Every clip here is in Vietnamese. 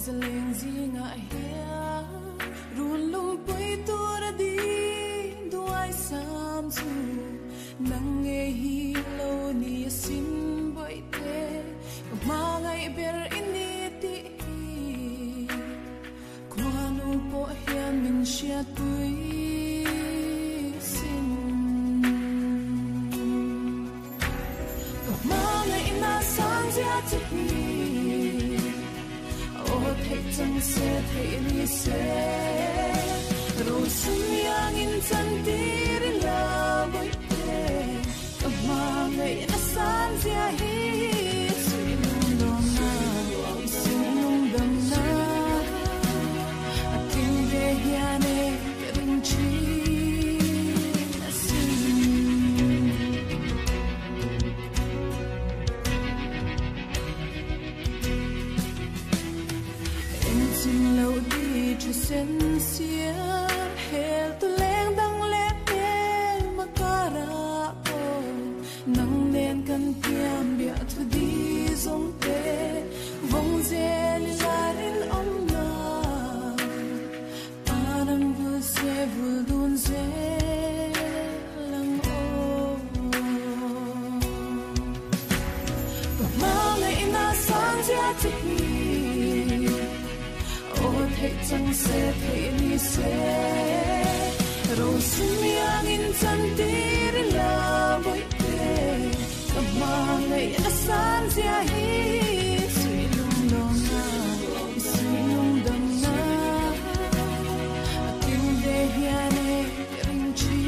giờ lên gì ngại hea run lung quay tua ra đi đuôi sam chu nang nghe hi lâu ni xin bội te mà ngày ber initi qua nu po hian min sia tui sin mà ngày na sang gia chi chẳng sẽ thấy ni sẽ rồi xuân yang in chân tiri la bội te mà ngày đã san gia hi suy nung đom na suy nung đom na tin về hiane ring chi xin lâu đi cho sen xia hel tu leng dang le te makara o nang nen kan tiam bia tu di zong te vong zel larin om na anang vu se vu dun se lang o ma le na sang ja ti thấy chẳng sẽ thấy ni sẽ rồi xuân yang in chân tiri la bội te mà ngày đã san gia hi suy lung đom na suy lung đom na tin về hiane ring chi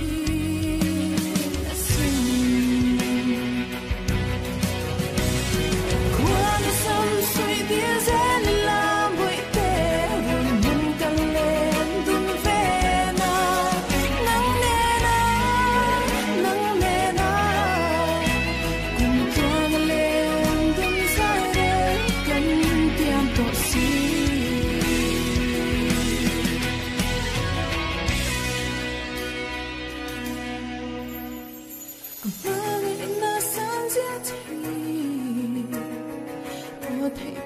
qua na sam suy dia zen la bội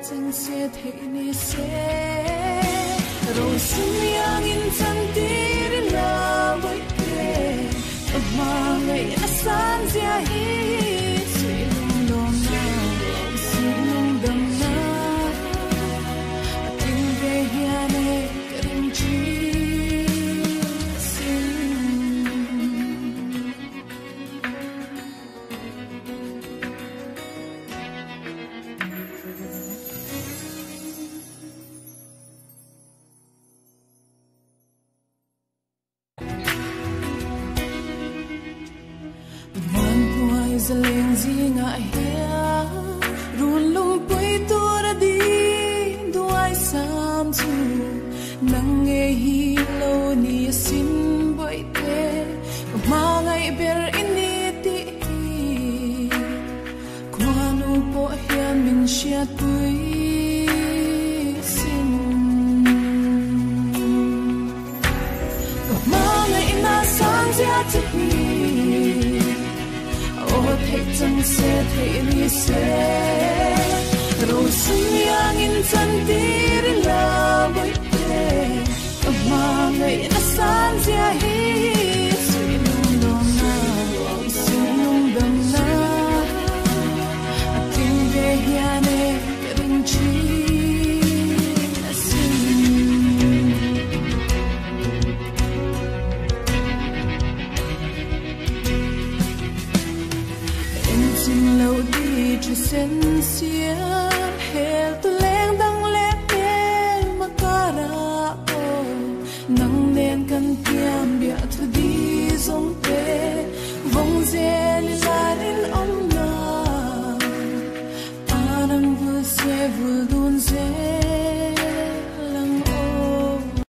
chẳng sẽ thấy ni sẽ rồi xuân yang in chân tiri la bội te mà ngày đã san gia hi suy lung đom na tin về hiane ring chi giờ lên gì ngại hea run lung quay tua ra đi đuôi sam chu nang nghe hi lâu ni xin bội te mà ngày ber initi qua nu po hian min sia tui sin mà ngày na sang gia chi thấy chẳng sẽ thấy ni sẽ rồi xuân yang in chân tiri la bội te mà ngày đã san gia hi suy lung đom na tin về hiane ring chi lâu đi cho sen xia